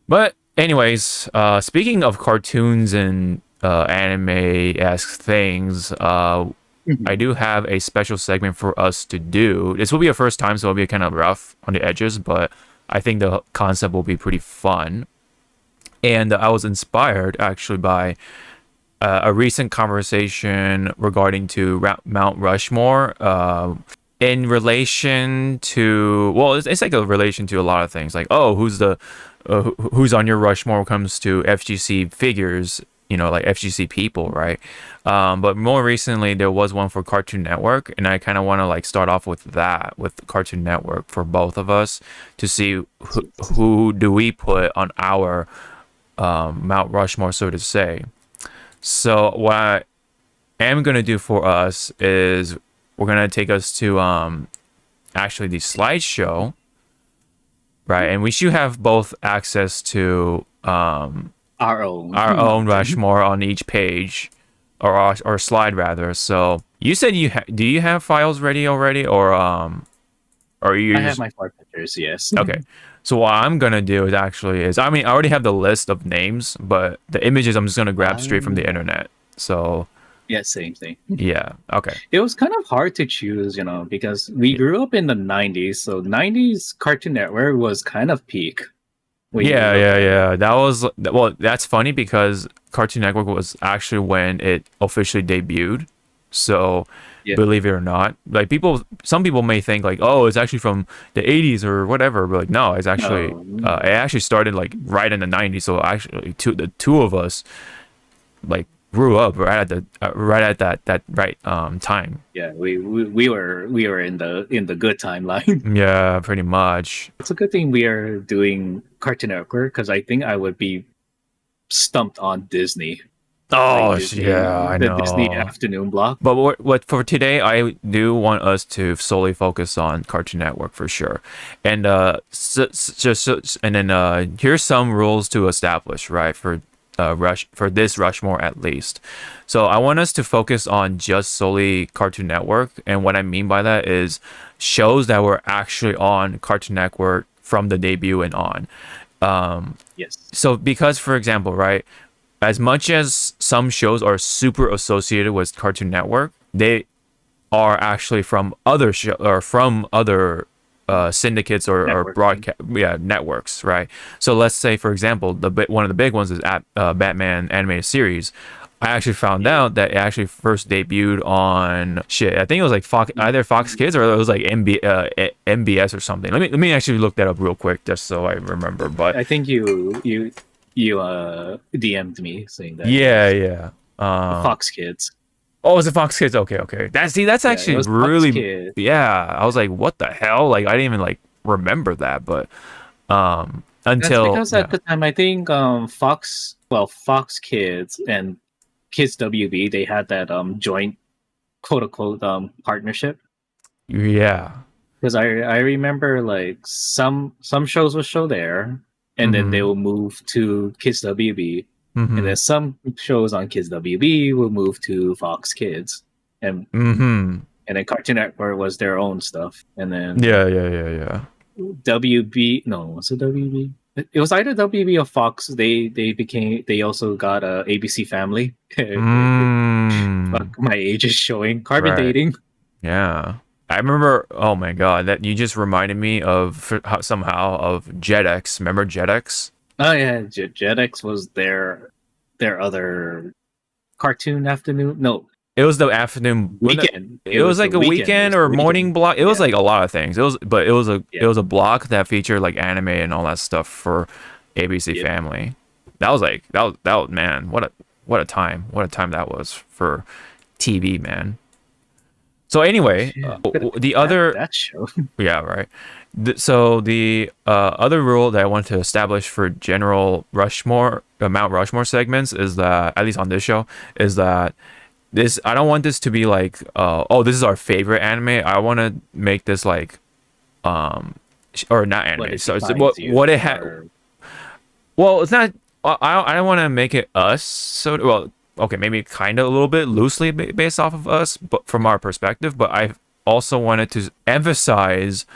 But anyways, speaking of cartoons and anime-esque things, I Mhm. do have a special segment for us to do. This will be a first time, so it'll be kind of rough on the edges, but I think the concept will be pretty fun. And I was inspired actually by a recent conversation regarding to Mount Rushmore. In relation to, well, it's like a relation to a lot of things, like, oh, who's on your Rushmore when it comes to FGC figures, like FGC people, right? But more recently there was one for Cartoon Network, and I kind of want to like start off with that, with Cartoon Network, for both of us to see who do we put on our Mount Rushmore, so to say. So what I am gonna do for us is we're gonna take us to actually the slideshow, right? And we should have both access to Our own. our own Rushmore on each page, or slide rather. So you said do you have files ready already, or you I have just my four pictures, yes. okay? So what I'm gonna do is I mean I already have the list of names, but the images I'm just gonna grab straight from the Um, internet. So yeah, same thing. yeah, okay. It was kind of hard to choose, because we grew up in the 90s, so 90s Cartoon Network was kind of peak when you Yeah, look yeah, at it. yeah. That was, well, that's funny because Cartoon Network was actually when it officially debuted. So, Yeah. believe it or not, like some people may think like, oh, it's actually from the 80s or whatever, but like, no, it No. actually started like right in the 90s. So actually, the two of us like grew up right at that right time. Yeah, we were in the good timeline. Yeah, pretty much. It's a good thing we are doing Cartoon Network because I think I would be stumped on Disney, like Oh, Disney, yeah, I the Disney know. afternoon block. But what for today, I do want us to solely focus on Cartoon Network for sure, and and then here's some rules to establish, right, for for this Rushmore at least. So I want us to focus on just solely Cartoon Network, and what I mean by that is shows that were actually on Cartoon Network from the debut and on. Yes. So because, for example, right, as much as some shows are super associated with Cartoon Network, they are actually from other or from other syndicates or Networking. broadcast, yeah, networks, right? So let's say, for example, one of the big ones is at Batman animated series. I actually found Yeah. out that it actually first debuted on shit. I think it was like Fox, either Fox Kids or it was like MBS or something. Let me actually look that up real quick just so I remember. But I think you DM'd me saying that it yeah, was yeah. Um, Fox Kids. Oh, is it Fox Kids? Okay, okay. That's Yeah, it actually was Fox really, Kids. yeah. I was like, what the hell? Like I didn't even like remember that, but That's until because at yeah. the time I think Fox Kids and Kids WB, they had that joint quote unquote partnership. Yeah. Because I remember like some shows will show there, and then they Mhm. will move to Kids WB, and then Mhm. some shows on Kids WB will move to Fox Kids, and Mhm. and then Cartoon Network was their own stuff, and then Yeah, yeah, yeah, yeah. WB, no, was it WB? It was either WB or Fox. They also got a ABC Family. Mm. Fuck, my age is showing. Carbon Right. dating. Yeah. I remember, oh my god, that you just reminded me of somehow of JetX. Remember JetX? Oh yeah, Jetix was their other cartoon afternoon. No, It was the afternoon. weekend. It It was was the like a weekend. It weekend was the or morning weekend. block. It was Yeah, like a lot of things. It yeah, was a block that featured like anime and all that stuff for ABC yep. Family. That was like that was man. What a time that was for TV, man. So anyway, Yeah, look at the that other, that show. yeah, right. So the other rule that I want to establish for general Rushmore, Mount Rushmore segments is that, at least on this show, is that this, I don't want this to be like oh, this is our favorite anime. I want to make this like or not What anime. it So it's defines what you, it had. or Well, it's not. I don't want to make it us. So well, okay, maybe kind of a little bit loosely based off of us, but from our perspective. But I also wanted to emphasize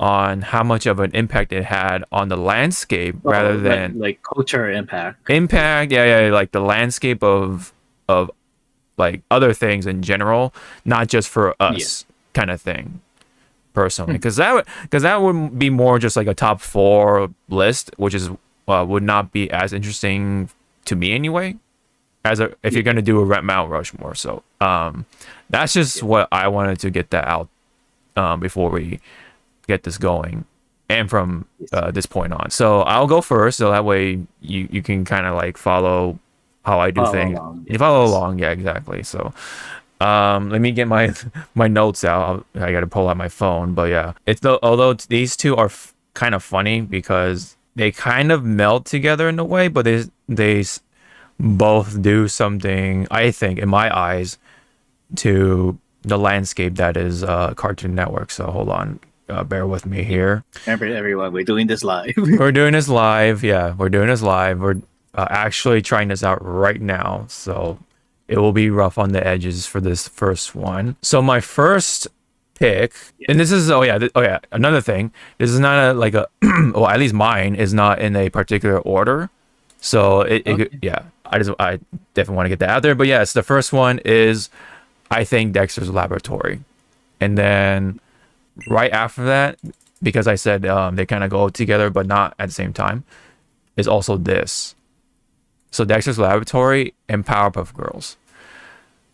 on how much of an impact it had on the landscape Oh, rather than like culture impact. impact. Yeah, like the landscape of like other things in general, not just for Yeah. us kind of thing personally, Hmm. because that would be more just like a top four list, which is would not be as interesting to me anyway. As a if you're Yeah. gonna do a Mount Rushmore, so that's just Yeah. what I wanted to get that out before we get this going, and from Yes. this point on. So I'll go first, so that way you can kind of like follow how I do Follow things. along. You follow Yes. along, yeah, exactly. So let me get my my notes out. I got to pull out my phone, but yeah, it's the although these two are kind of funny because they kind of meld together in a way, but both do something, I think, in my eyes, to the landscape that is Cartoon Network. So hold on, bear with me here. Remember, everyone, we're doing this live. We're doing this live. Yeah, we're doing this live. We're actually trying this out right now. So it will be rough on the edges for this first one. So my first pick, and this is another thing. This is not like a well, at least mine is not in a particular order. So Okay. yeah, I definitely want to get that out there. But yes, the first one is I think Dexter's Laboratory, and then right after that, because I said they kind of go together but not at the same time, is also this. So Dexter's Laboratory and Powerpuff Girls.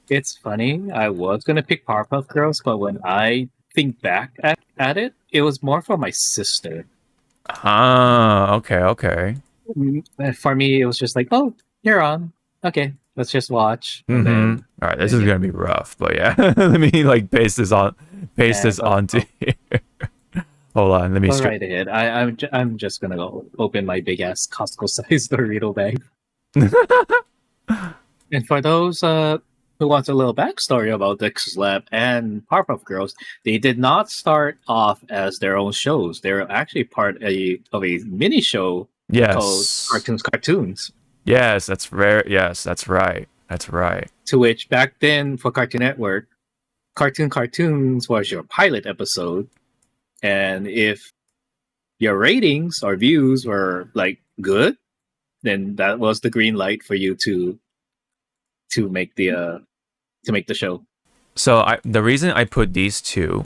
It's funny. I was gonna pick Powerpuff Girls, but when I think back at it, it was more for my sister. Ah, okay. For me, it was just like, oh, you're on. Okay, let's just watch, and Mm-hmm. All right, this then is yeah. gonna be rough, but yeah, let me like paste this But onto here. Hold on, let me go right ahead. I'm just gonna go open my big ass Costco sized Dorito bag. And for those who wants a little backstory about Dexter's Lab and Powerpuff Girls, they did not start off as their own shows. They were actually part of a mini show called Yes. Cartoons. Yes, that's rare. Yes, that's right. That's right. To which back then for Cartoon Network, Cartoons was your pilot episode, and if your ratings or views were like good, then that was the green light for you to make the show. So the reason I put these two,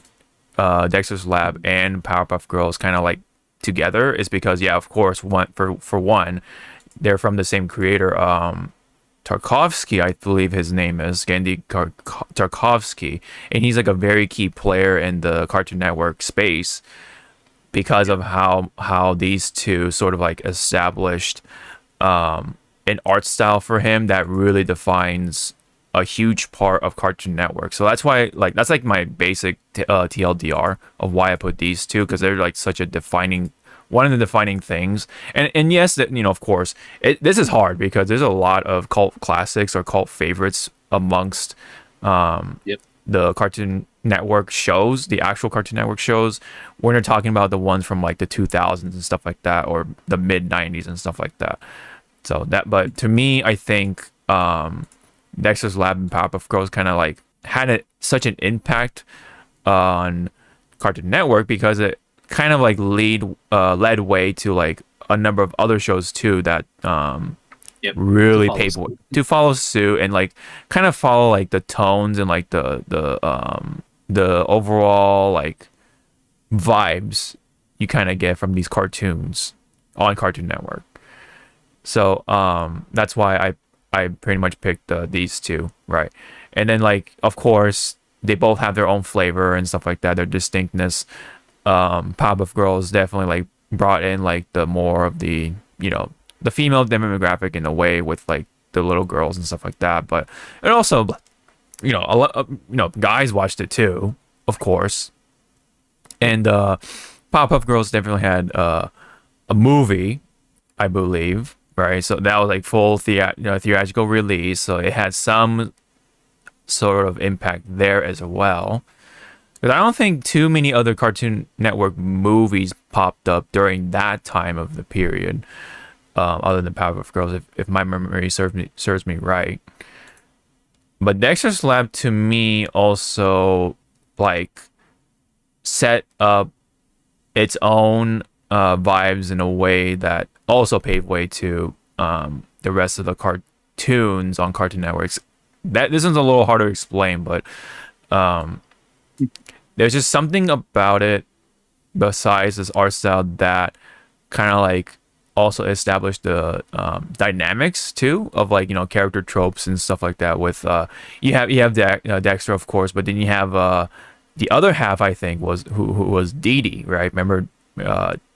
Dexter's Lab and Powerpuff Girls, kind of like together is because yeah, of course, for one, they're from the same creator, Tarkovsky, I believe his name is Genndy Tarkovsky, and he's like a very key player in the Cartoon Network space because of how these two sort of like established an art style for him that really defines a huge part of Cartoon Network. So that's why like that's like my basic TLDR of why I put these two, because they're like such a defining one of the defining things. And yes, that of course this is hard because there's a lot of cult classics or cult favorites amongst Yep. the Cartoon Network shows, the actual Cartoon Network shows, when you're talking about the ones from like the 2000s and stuff like that, or the mid 90s and stuff like that. So that, but to me, I think Dexter's Lab and Powerpuff Girls kind of like had such an impact on Cartoon Network because it kind of like led way to like a number of other shows too that Yep. really To follow paved suit. to follow suit and like kind of follow like the tones and like the overall like vibes you kind of get from these cartoons on Cartoon Network. So that's why I pretty much picked these two, right? And then like of course they both have their own flavor and stuff like that, their distinctness. Powerpuff Girls definitely like brought in like the more of the the female demographic in a way with like the little girls and stuff like that, but it also a lot guys watched it too, of course. And Powerpuff Girls definitely had a movie, I believe, right? So that was like full theatrical release, so it had some sort of impact there as well. Because I don't think too many other Cartoon Network movies popped up during that time of the period, other than Powerpuff Girls, if my memory serves me right. But Dexter's Lab to me also like set up its own vibes in a way that also paved way to the rest of the cartoons on Cartoon Networks. That this one's a little hard to explain, but um, there's just something about it besides this art style that kind of like also established the dynamics too of like character tropes and stuff like that. With you have Dexter, of course, but then you have the other half. I think was who was Dee Dee, right? Remember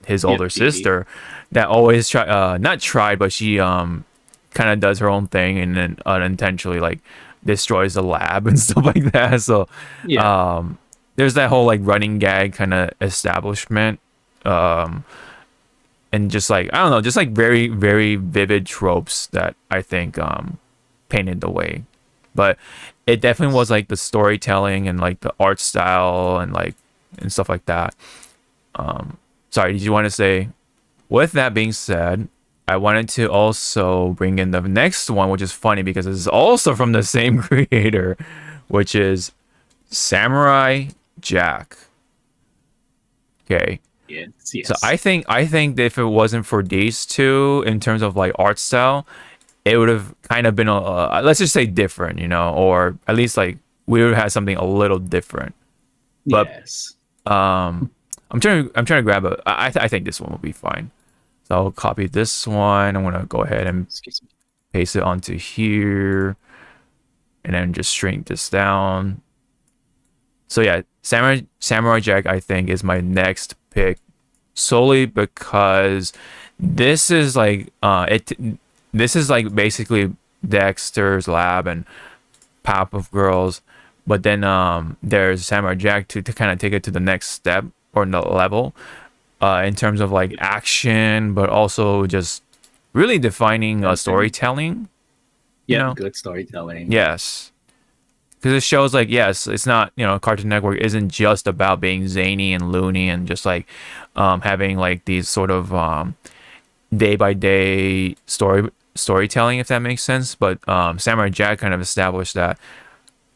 his Yep, older Dee Dee. sister that always not tried, but she kind of does her own thing and then unintentionally like destroys the lab and stuff like that. So Yeah. there's that whole like running gag kind of establishment. Um, and just like I don't know, just like very very vivid tropes that I think painted the way. But it definitely was like the storytelling and like the art style and like and stuff like that. Sorry, did you want to say? With that being said, I wanted to also bring in the next one, which is funny because it's also from the same creator, which is Samurai Jack. Okay. Yes. So Yes. I think that if it wasn't for these two in terms of like art style, it would have kind of been a let's just say different, or at least like we would have had something a little different. But Yes. I'm trying to grab I think this one will be fine. So I'll copy this one. I'm gonna go ahead and Excuse me. paste it onto here, and then just shrink this down. So yeah, Samurai Jack I think is my next pick solely because this is like this is like basically Dexter's Lab and Pop of Girls, but then there's Samurai Jack to kind of take it to the next step or the level in terms of like action, but also just really defining storytelling. You Yep. know, Good storytelling. yes, because it shows like yes, it's not Cartoon Network isn't just about being zany and loony and just like having like these sort of day by day storytelling, if that makes sense. But Samurai Jack kind of established that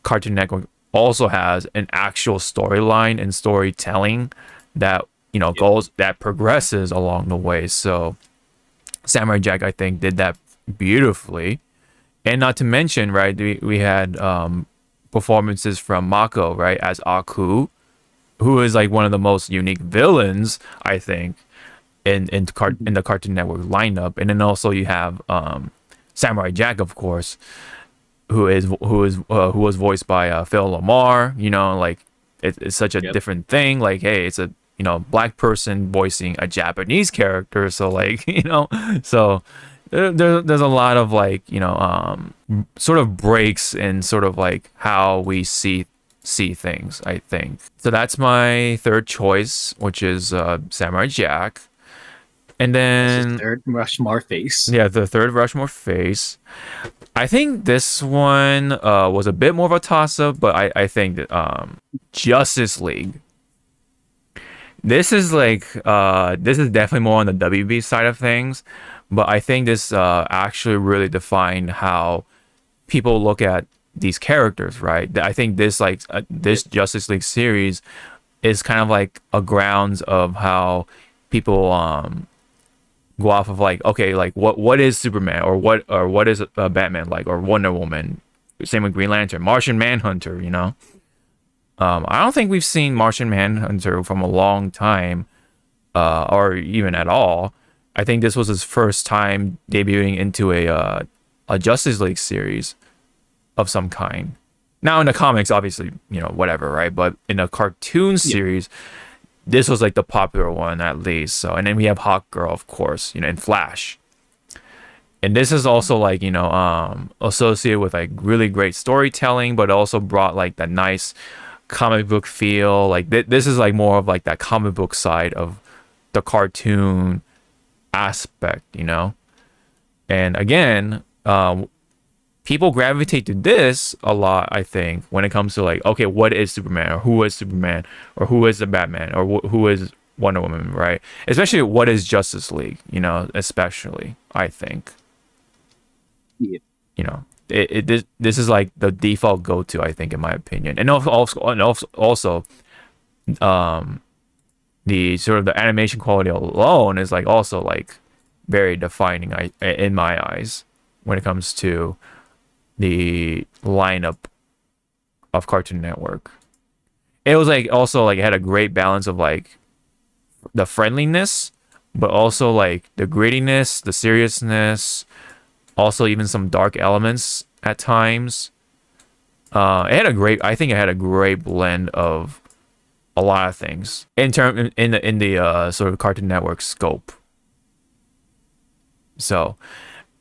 Cartoon Network also has an actual storyline and storytelling that Yep. goes that progresses along the way. So Samurai Jack I think did that beautifully. And not to mention, right, we had performances from Mako, right, as Aku, who is like one of the most unique villains, I think, in the Cartoon Network lineup. And then also you have Samurai Jack, of course, who was voiced by Phil Lamar. Like it's such a Yep. different thing. Like, hey, it's a black person voicing a Japanese character, so like so there's a lot of like sort of breaks in sort of like how we see things, I think. So that's my third choice, which is Samurai Jack. And That's his then third Rushmore face. yeah, the third Rushmore face. I think this one was a bit more of a toss up, but I think that Justice League. This is like this is definitely more on the WB side of things, but I think this actually really defined how people look at these characters, right? I think this like this Justice League series is kind of like a grounds of how people go off of like, okay, like what is Superman, or what is Batman like, or Wonder Woman, same with Green Lantern, Martian Manhunter. I don't think we've seen Martian Manhunter from a long time, or even at all. I think this was his first time debuting into a Justice League series of some kind. Now in the comics, obviously, whatever, right? But in a cartoon Yeah. series, this was like the popular one at least. So, and then we have Hawk Girl, of course, and Flash. And this is also like associated with like really great storytelling, but also brought like that nice comic book feel. Like this is like more of like that comic book side of the cartoon aspect. And again, people gravitate to this a lot, I think, when it comes to like, okay, what is Superman, or who is Superman, or who is the Batman, or who is Wonder Woman, right? Especially what is Justice League, especially, I think, Yeah. This is like the default go-to, I think, in my opinion. And also the sort of the animation quality alone is like also like very defining in my eyes when it comes to the lineup of Cartoon Network. It was like also like it had a great balance of like the friendliness, but also like the grittiness, the seriousness, also even some dark elements at times. I think it had a great blend of a lot of things in the sort of Cartoon Network scope. So,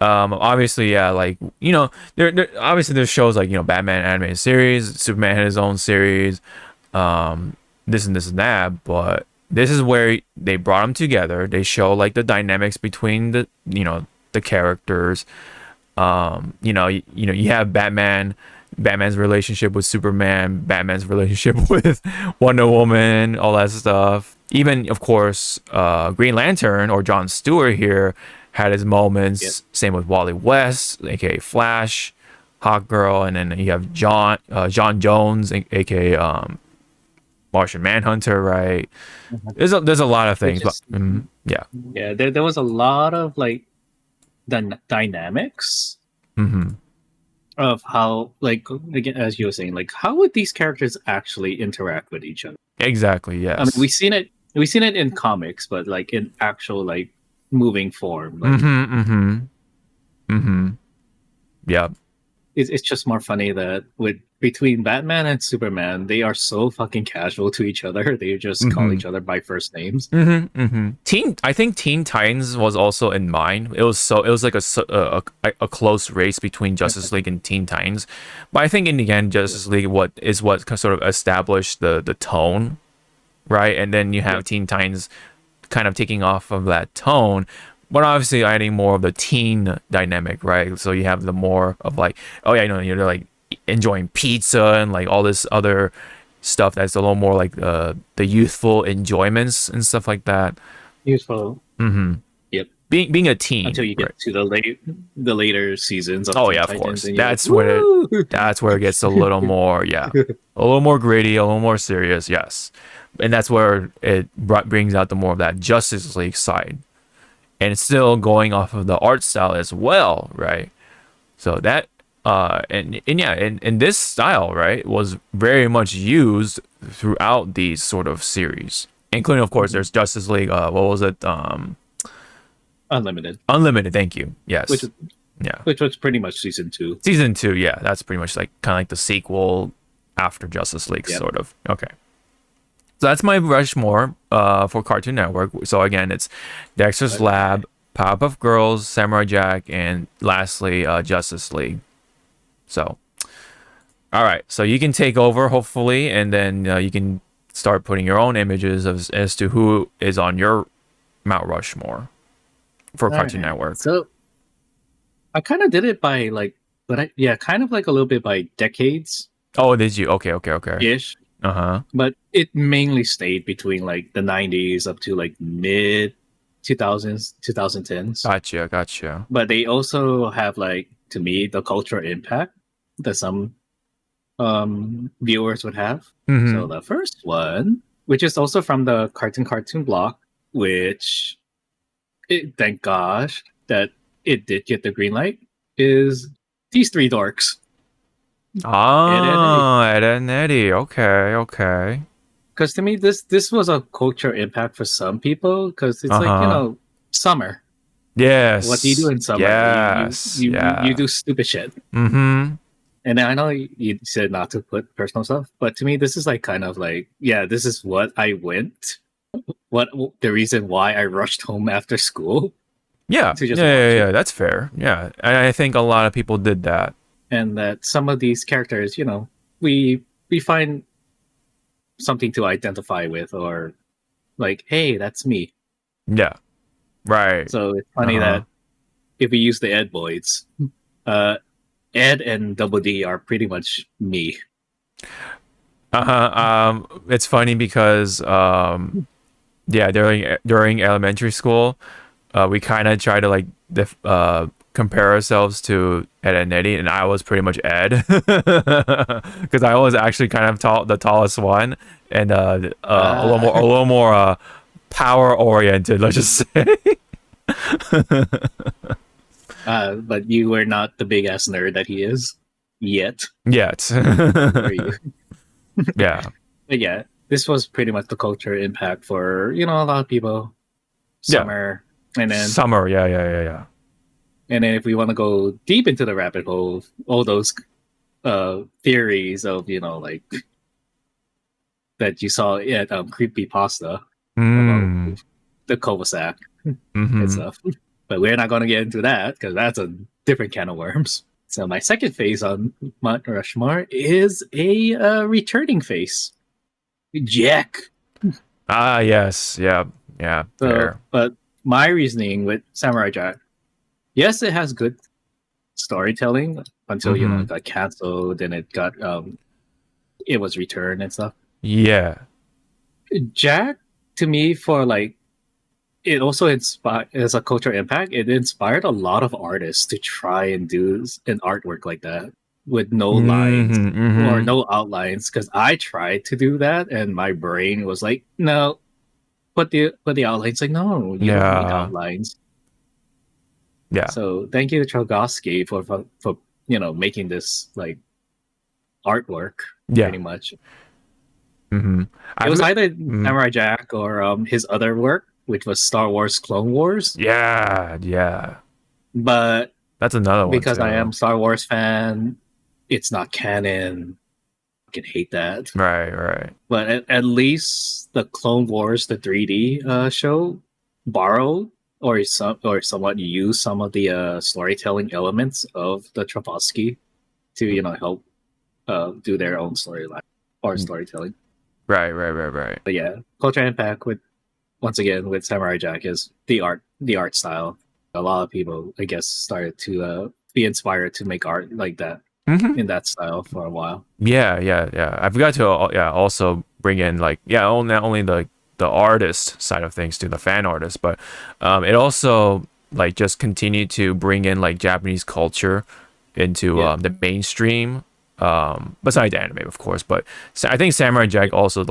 obviously, yeah, like there obviously there's shows like Batman animated series, Superman had his own series, this and this and that, but this is where they brought them together. They show like the dynamics between the characters. You have Batman's relationship with Superman, Batman's relationship with Wonder Woman, all that stuff. Even, of course, Green Lantern or John Stewart here had his moments. Yep. Same with Wally West, aka Flash, Hawkgirl, and then you have John Jones, aka Martian Manhunter, right? There's a lot of things, yeah. Yeah, there was a lot of like the dynamics of how, like, again, as you were saying, like how would these characters actually interact with each other? Exactly. Yes. I mean, we've seen it in comics, but like in actual like moving form, like Yeah. it's just more funny that between Batman and Superman, they are so fucking casual to each other. They just call each other by first names. I think Teen Titans was also in mind. It was like a close race between Justice League and Teen Titans, but I think in the end, Justice League what sort of established the tone, right? And then you have Teen Titans kind of taking off of that tone, but obviously adding more of the teen dynamic, right? So you have the more of like, oh yeah, you're like enjoying pizza and like all this other stuff that's a little more like the youthful enjoyments and stuff like that. Useful. Yep. Being a teen until you get to the later seasons. Of Teen Titans, of course. and That's like, that's where it gets a little more, a little more gritty, a little more serious. Yes, and that's where it brings out the more of that Justice League side, and it's still going off of the art style as well, right? So that and this style, right, was very much used throughout these sort of series, including, of course, there's Justice League. What was it? Unlimited. Thank you. Yes. Which was pretty much season 2. Season 2, yeah, that's pretty much like kind of like the sequel after Justice League, sort of. Okay. So that's my Rushmore for Cartoon Network. So again, it's Dexter's Lab, Powerpuff Girls, Samurai Jack, and lastly, Justice League. So, all right. So you can take over, hopefully, and then you can start putting your own images as to who is on your Mount Rushmore for Cartoon Network. So I kind of did it by like, kind of like a little bit by decades. Oh, did you? Okay. Ish. But it mainly stayed between like the 90s up to like mid 2000s, 2010s. Gotcha. But they also have, like, to me, the cultural impact that some viewers would have. So the first one, which is also from the cartoon block, which thank gosh that it did get the green light, is these three dorks. Ed and Eddie. Okay. Because to me, this was a cultural impact for some people, because it's like, summer. Yes. What do you do in summer? Yes. You do stupid shit. And I know you said not to put personal stuff, but to me, this is like kind of like, this is what I went. What the reason why I rushed home after school. Yeah. Yeah. That's fair. Yeah. And I think a lot of people did that. And that some of these characters, we find something to identify with, or like, hey, that's me. Yeah. Right. So it's funny that if we use the Ed boys, Ed and Double D are pretty much me. It's funny because during elementary school, we kind of try to like compare ourselves to Ed and Eddie, and I was pretty much Ed because I was actually kind of the tallest one, and a little more power oriented. Let's just say. But you were not the big ass nerd that he is yet. Yet. Were you? Yeah. But yeah, this was pretty much the culture impact for a lot of people. Yeah. Summer, and then Summer. Yeah. and then if we want to go deep into the rabbit hole, all those theories of like that you saw at Creepypasta about the Kovasak and stuff. But we're not going to get into that because that's a different can of worms. So my second face on Mount Rushmore is a returning face, Jack. Ah, yes. Yeah. Fair. But my reasoning with Samurai Jack, yes, it has good storytelling until it got canceled and it got it was returned and stuff. Yeah. Jack, to me, for it also inspired as a cultural impact. It inspired a lot of artists to try and do an artwork like that with no lines or no outlines. Because I tried to do that, and my brain was like, "No, put the outlines." Like, no, you don't need outlines. Yeah. So thank you to Trogoski for making this artwork. Yeah. Pretty much. It was either Samurai Jack or his other work, which was Star Wars Clone Wars. Yeah. But that's another one. Because I am a Star Wars fan, it's not canon. I can hate that. Right. But at least the Clone Wars, the 3D show, borrowed or somewhat used some of the storytelling elements of the Trovoski to help do their own storyline or storytelling. Right. But yeah, culture impact once again with Samurai Jack is the art style. A lot of people, I guess, started to be inspired to make art like that in that style for a while. Yeah. I forgot to also bring in not only the artist side of things to the fan artist, but it also just continued to bring in Japanese culture into the mainstream. Besides anime, of course, but I think Samurai Jack also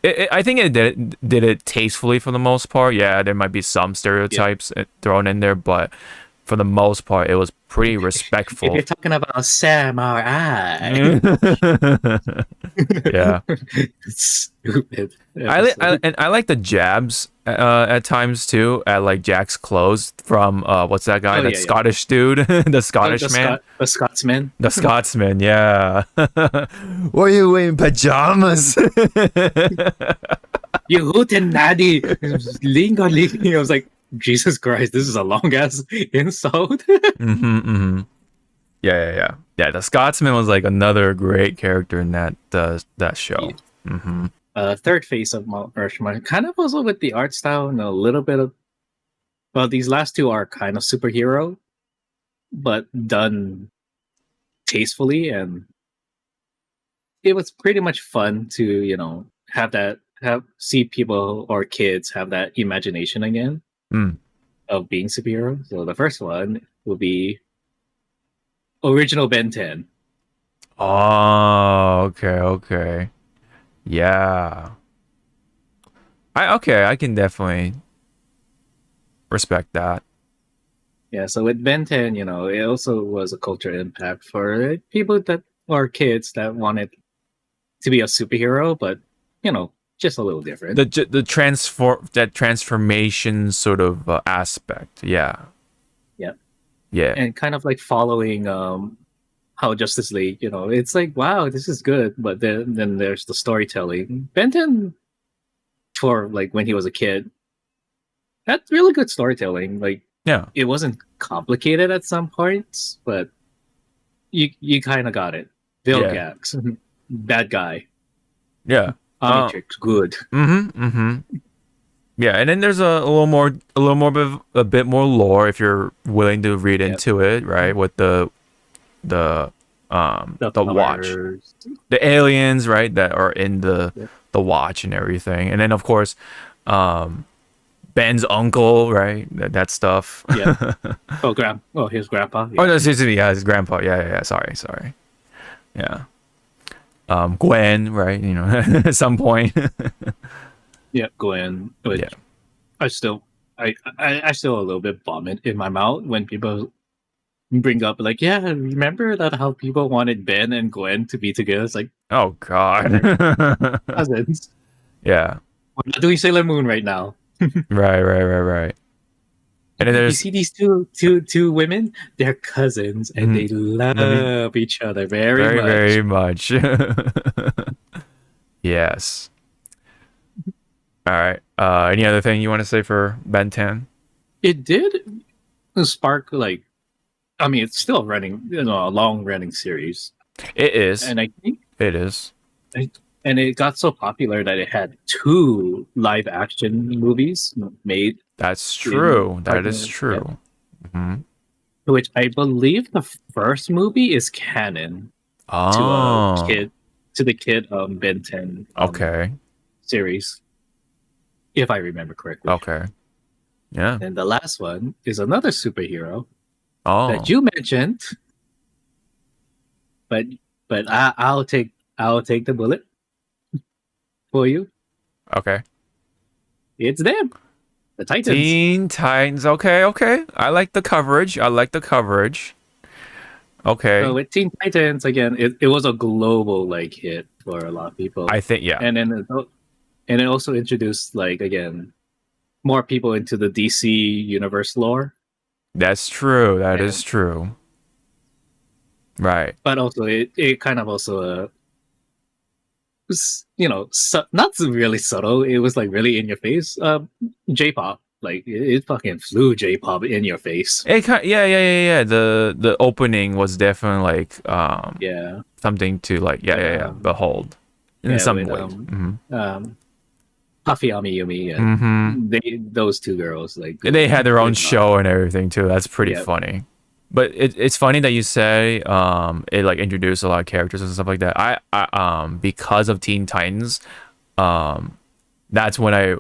I think it did it tastefully for the most part. Yeah, there might be some stereotypes thrown in there, but for the most part, it was pretty respectful. If you're talking about samurai, yeah, it's stupid. I like the jabs at times too at Jack's clothes from what's that guy? Scottish dude, the Scottish man, the Scotsman, the Scotsman. Yeah, were you in pajamas? You hootenanny, lingo. I was like, Jesus Christ, this is a long ass insult. Yeah. The Scotsman was another great character in that show. Third face of Mount Rushmore, kind of also with the art style and a little bit of. Well, these last two are kind of superhero, but done tastefully, and it was pretty much fun to see people or kids have that imagination again of being superheroes. So the first one will be original Ben 10. Oh, okay. Yeah. I can definitely respect that. Yeah, so with Ben 10, it also was a cultural impact for people that or kids that wanted to be a superhero, but just a little different. That transformation sort of aspect. Yeah. And kind of following how Justice League, it's wow, this is good, but then there's the storytelling. Ben 10, for when he was a kid, had really good storytelling. It wasn't complicated at some points, but you kind of got it. Vilgax, bad guy. Yeah. Omnitrix, good. Yeah, and then there's a bit more lore if you're willing to read into it, right? With the watch, the aliens, right, that are in the watch and everything, and then of course, Ben's uncle, right? That stuff. Yeah. His grandpa. Oh Yeah. no, excuse me, yeah, his grandpa. Yeah. Sorry. Yeah. Gwen, right? You know, at some point. Yeah. Gwen. Yeah. Which I still, I still a little bit vomit in my mouth when people bring up like, yeah, remember that how people wanted Ben and Gwen to be together? It's like Oh God. they're cousins. Yeah. We're not doing Sailor Moon right now. Right. And then You there's see these two women, they're cousins and they let me love each other very very, much. very much. Yes. All right. Any other thing you want to say for Ben 10? It did spark like, I mean, it's still running, a long running series, It is. and I think, It is. and it got so popular that it had two live action movies made. That's In true. That is Cartoon, yeah. true. Hmm. Which I believe the first movie is canon to a Oh. kid, to the kid Ben 10 Okay. series, if I remember correctly. Okay. Yeah. And the last one is another superhero Oh. that you mentioned, but I'll take the bullet for you. Okay. It's them, the Titans. Teen Titans. Okay. I like the coverage. Okay. So with Teen Titans again, it was a global like hit for a lot of people. I think yeah. And then it also introduced like again more people into the DC universe lore. That's true. That And- is true. Right. But also it kind of also was, not really subtle. It was like really in your face. J-pop, like it fucking flew J-pop in your face. It kind yeah. The opening was definitely like Yeah, something to like yeah. Behold in some with, ways. Puffy Ami Yumi and those two girls like They had their own good job. show and everything too. That's pretty Yeah. funny. But it's funny that you say it like introduced a lot of characters and stuff like that. I because of Teen Titans, that's when I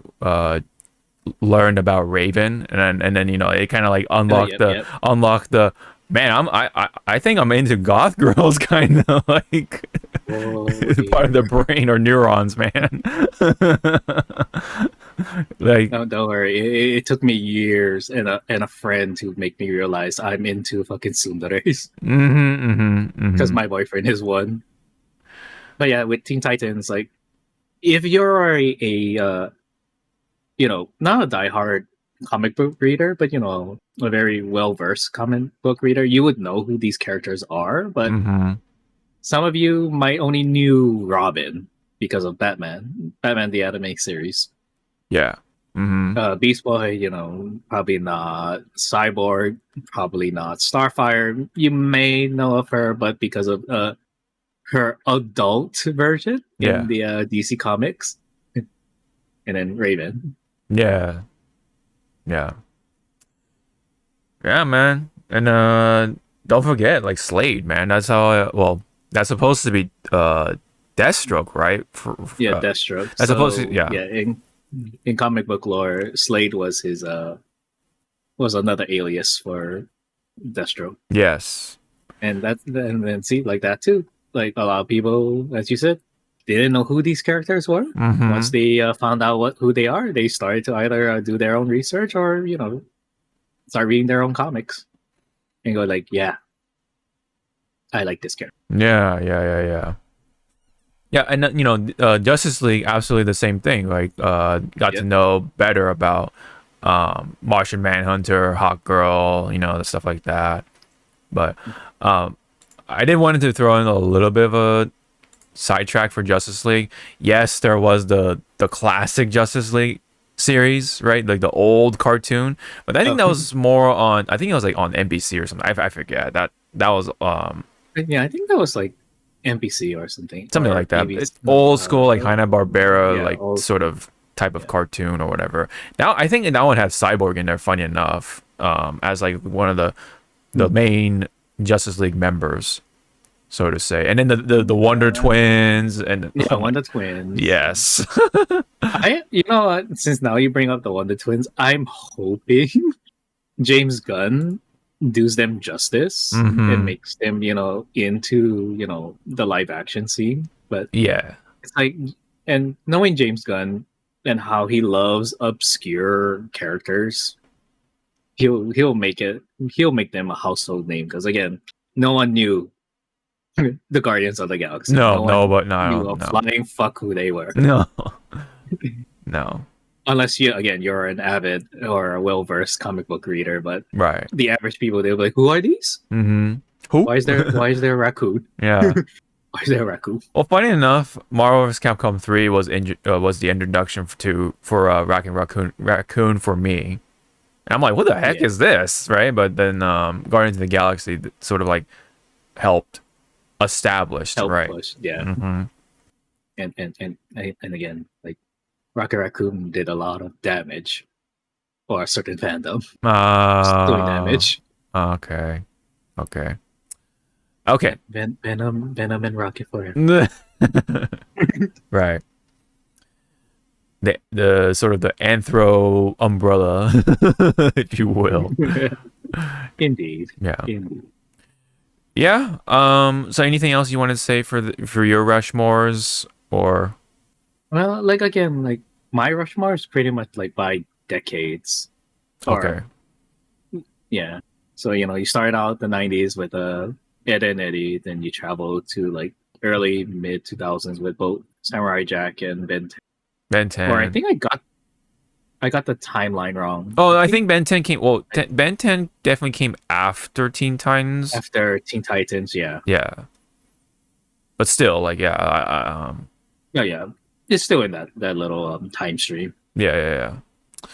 learned about Raven, and then it kind of like unlocked the man. I think I'm into goth girls kind of like part of the brain or neurons, man. Like No, don't worry. It took me years and a friend to make me realize I'm into fucking tsunderes because my boyfriend is one. But yeah, with Teen Titans, like if you're a not a diehard comic book reader, but a very well versed comic book reader, you would know who these characters are. But some of you might only knew Robin because of Batman the anime series. yeah. Beast Boy, probably not. Cyborg, probably not. Starfire, you may know of her, but because of her adult version Yeah. in the DC comics, and then Raven. Yeah, man. And don't forget like Slade, man. That's how that's supposed to be Deathstroke, right? Yeah, Deathstroke. That's supposed to Yeah, in comic book lore, Slade was his was another alias for Deathstroke. Yes. And then see like that too. Like a lot of people, as you said, didn't know who these characters were. Once they found out who they are, they started to either do their own research or start reading their own comics and go like, yeah, I like this character. Yeah. Yeah, and Justice League, absolutely the same thing. Like, got to know better about Martian Manhunter, Hawk Girl, the stuff like that. But I did wanted to throw in a little bit of a sidetrack for Justice League. Yes, there was the classic Justice League series, right? Like the old cartoon. But I think that was more on. I think it was like on NBC or something. I forget that was Yeah, I think that was like NBC or something. something or like that. maybe It's old school, like Hanna-Barbera, yeah, like old- sort of type of cartoon or whatever. Now I think that one had Cyborg in there. Funny enough, as like one of the main Justice League members. so to say. And then the Wonder Twins and Yeah, oh my, Wonder Twins. yes. You know what? Since now you bring up the Wonder Twins, I'm hoping James Gunn does them justice and Hmm. makes them, into, the live action scene. But Yeah. it's like, and knowing James Gunn and how he loves obscure characters, he'll make them a household name. Because again, no one knew the Guardians of the Galaxy. No, No no, one but knew no, a no, flying fuck who they were. no, no. Unless you're an avid or a well-versed comic book reader, but Right. the average people, they'll be like, who are these? Mm-hmm. Who? Why is there a raccoon? Yeah. Why is there a raccoon? Well, funny enough, Marvel vs. Capcom 3 was the introduction for Raccoon for me. And I'm like, what the heck Yeah. is this, right? But then Guardians of the Galaxy sort of like helped established, Help right? push, yeah. Mm-hmm. And again, like Rocket Raccoon did a lot of damage for a certain fandom. Doing damage. Okay, okay, okay. Venom and Rocket forever. Right. The sort of the anthro umbrella, if you will. Indeed. Yeah. Indeed. Yeah. So anything else you want to say for your Rushmores or Well, like again, like my Rushmore is pretty much like by decades. okay. Or yeah. So you started out the '90s with Ed and Eddie, then you travel to like early mid 2000s with both Samurai Jack and Ben 10. Ben Or I 10. think I got the timeline wrong. Oh, I think Ben 10 came. Well, Ben 10 definitely came after Teen Titans. After Teen Titans, yeah. Yeah, but still, like, yeah, Yeah, yeah. It's still in that little time stream. yeah, yeah, yeah.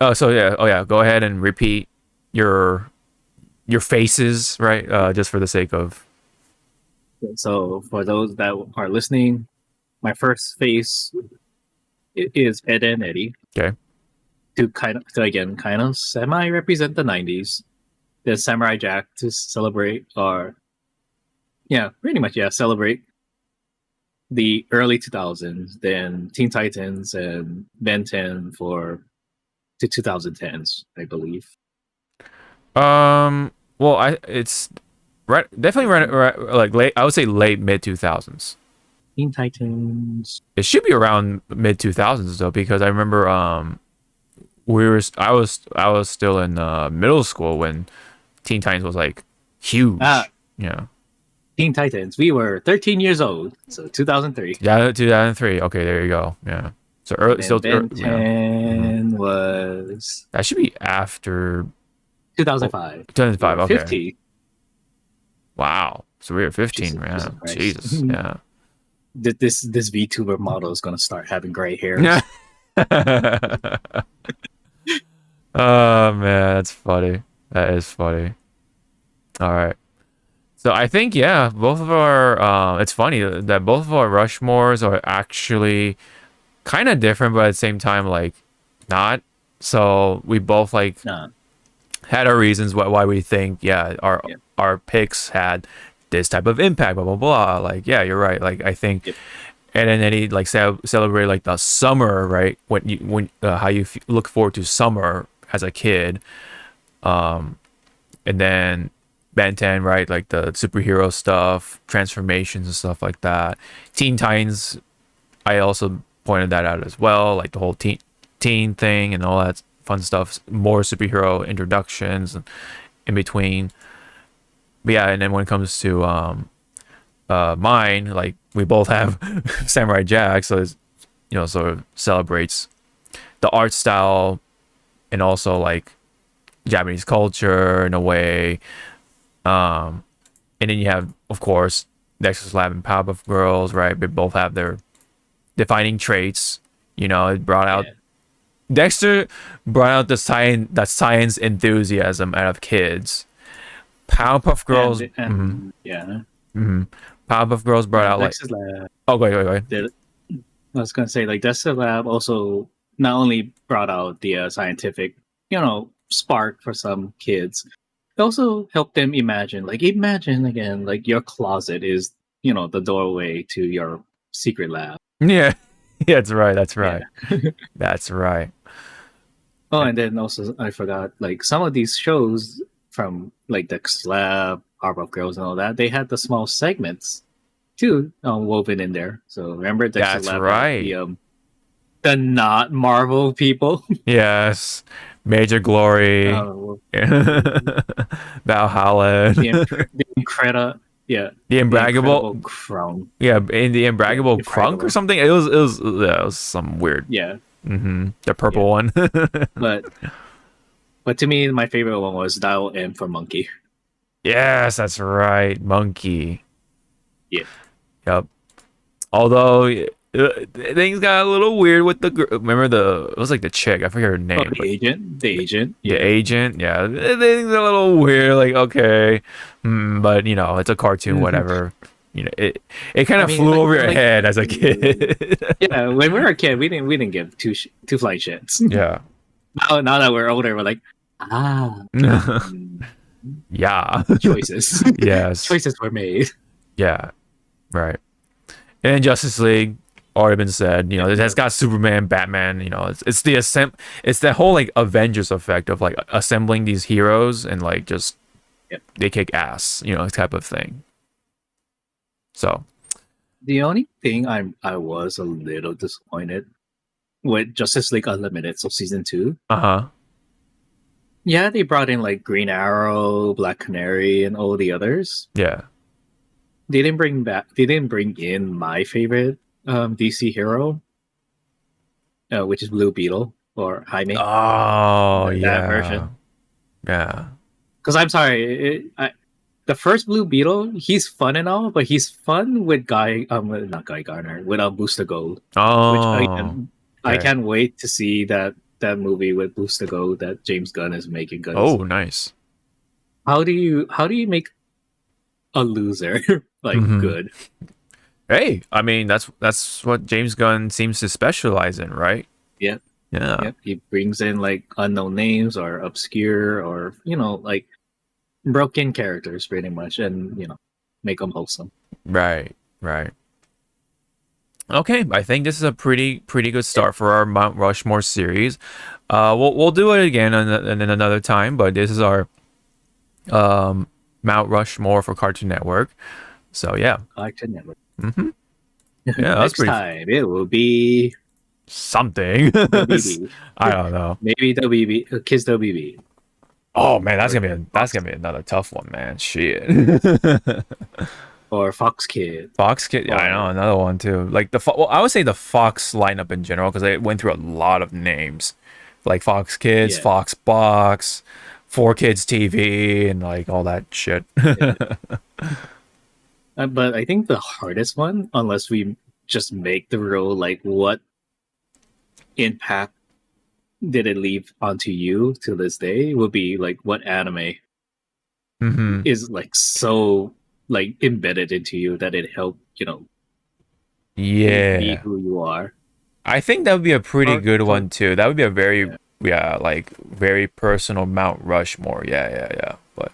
Oh, so yeah, oh yeah. Go ahead and repeat your faces, right? Just for the sake of. So for those that are listening, my first face is Ed and Eddie. Okay. To kind of semi represent the '90s. Then Samurai Jack to celebrate, or yeah, pretty much celebrate the early 2000s. Then Teen Titans and Ben 10 for the 2010s, I believe. Well, it's right, definitely right, like late. I would say late mid 2000s. Teen Titans. It should be around mid 2000s though, because I remember I was still in middle school when Teen Titans was like huge. Yeah. Teen Titans. We were 13 years old, so 2003. Yeah, 2003. Okay, there you go. Yeah. So early, And still Ben yeah. 10 was That should be after 2005. 2005. Okay. 50. Wow. So we were 15, Jesus man. Christ. Jesus. Yeah. This VTuber model is gonna start having gray hair. Yeah. Oh man, that's funny. That is funny. All right. So I think yeah, both of our it's funny that both of our Rushmores are actually kind of different, but at the same time like not. So we both like Nah. had our reasons why we think Yeah. our picks had this type of impact, blah blah blah. Like yeah, you're right. Like I think Yep. and then he like celebrate like the summer, right? When how you look forward to summer as a kid, and then Ben 10, right? Like the superhero stuff, transformations and stuff like that. Teen Titans, I also pointed that out as well, like the whole teen thing and all that fun stuff. More superhero introductions and in between. But yeah, and then when it comes to mine, like we both have Samurai Jack, so it's, sort of celebrates the art style and also like Japanese culture in a way. And then you have, of course, Dexter's Lab and Powerpuff Girls, right? They both have their defining traits. It brought out Dexter brought out the science enthusiasm out of kids. Powerpuff Girls, Yeah. Powerpuff Girls brought out like. Dexter's Lab. Oh, go ahead. I was gonna say like Dexter's Lab also not only brought out the scientific, spark for some kids, it also helped them imagine. Like imagine again, like your closet is the doorway to your secret lab. Yeah. Yeah, that's right. That's Yeah. right. That's right. Oh, and then also I forgot like some of these shows from like Dexter's Lab, Powerpuff Girls, and all that. They had the small segments too woven in there. So remember Dexter's That's Lab had right. the not Marvel people. Yes. Major Glory. uh, Valhalla. the Incredible, yeah, The the Imbraggable. Incredible Crown, Yeah, in the yeah, Imbraggable Crunk or Infragable, something. It was some weird. yeah, The purple yeah. one. But to me, my favorite one was Dial M for Monkey. Yes, that's right. Monkey. Yeah, Yep. Although things got a little weird with the remember it was like the chick, I forget her oh, name, the but agent, the yeah. agent, yeah, things are a little weird. Like okay, but it's a cartoon, whatever. It kind I of mean, flew over your like, head as a kid. yeah, when we were a kid, we didn't give two flying shits. Yeah. Now that we're older, we're like, mm, Yeah. choices, Yes. choices were made. Yeah. Right. And Justice League already been said. It has got Superman, Batman. It's it's that whole like Avengers effect of like assembling these heroes and like just Yep. they kick ass. Type of thing. So. The only thing I was a little disappointed with Justice League Unlimited, so season 2. Uh-huh. Yeah, they brought in like Green Arrow, Black Canary, and all the others. Yeah. They didn't bring back. They didn't bring in my favorite DC hero, which is Blue Beetle or Jaime. Oh That yeah. version. Yeah. Because I'm sorry, the first Blue Beetle, he's fun and all, but he's fun with not Guy Garner, with Booster Gold, which Oh. I Okay. can't wait to see that movie with Booster Gold that James Gunn is making. Oh, Because nice. how do you make a loser like hmm good? Hey, I mean that's what James Gunn seems to specialize in, right? Yep, Yeah. yep. He brings in like unknown names or obscure or like broken characters pretty much, and make them wholesome. Right. Right. Okay, I think this is a pretty good Yep. start for our Mount Rushmore series. We'll do it again in another time, but this is our Mount Rushmore for Cartoon Network. So yeah. Cartoon Network. hmm Yeah, that's Next pretty time it will be something. WB. I don't know. Maybe WB, Kiss WB. Oh man, that's Or gonna be Fox, another tough one, man. Shit. or Fox Kid. Fox Kid, yeah, I know Or another one too. Like well, I would say the Fox lineup in general because they went through a lot of names, like Fox Kids, yeah, Fox Box, 4Kids TV, and like all that shit. yeah. But I think the hardest one, unless we just make the rule, like what impact did it leave onto you to this day, would be like what anime hmm is like so like embedded into you that it helped be Yeah, who you are. I think that would be a pretty For good for one too. That would be a very yeah. like very personal Mount Rushmore. Yeah, yeah, yeah. But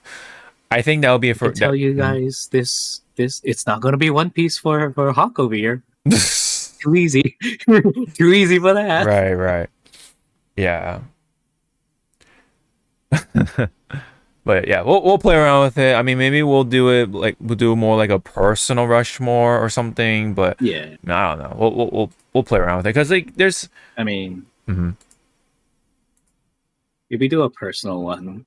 I think that would be I for can tell that. you guys this it's not gonna be One Piece for Hawk over here. Too easy. Too easy for that. Right, right. Yeah. But yeah, we'll play around with it. I mean, maybe we'll do it like we'll do more like a personal Rushmore or something. But Yeah. no, I don't know. We'll play around with it because like there's. I mean, Mhm. if we do a personal one,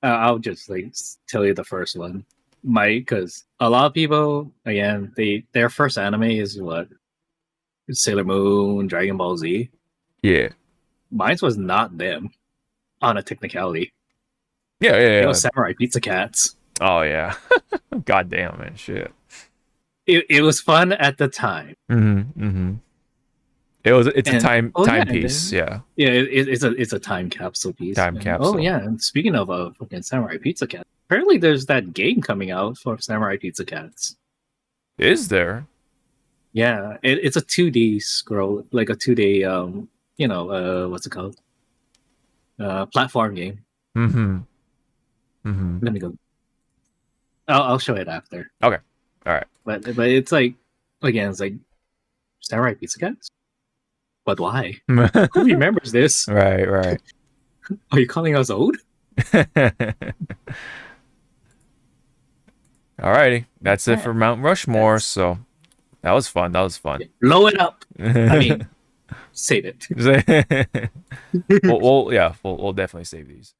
I'll just like tell you the first one. Because a lot of people, again, their first anime is what? Sailor Moon, Dragon Ball Z. Yeah, Mine was not them on a technicality. yeah, yeah, It yeah. was Samurai Pizza Cats. Oh yeah. God damn man, shit. It was fun at the time. Mm-hmm. It's a And yeah, and timepiece. then Yeah, yeah, it's a time capsule piece. time And oh capsule. yeah, and speaking of fucking Samurai Pizza Cat, apparently there's that game coming out for Samurai Pizza Cats. Is there? Yeah, it's a 2D scroll, like a 2D what's it called? Platform game. Mm-hmm. Mm-hmm. Let me go. I'll show it after. Okay. All right. But it's like again, it's like Samurai Pizza Cats. But why? Who remembers this? Right. Right. Are you calling us old? Alrighty, that's it Yeah, for Mount Rushmore. that's So that was fun. That was fun. blow it up. I mean, save it. we'll definitely save these.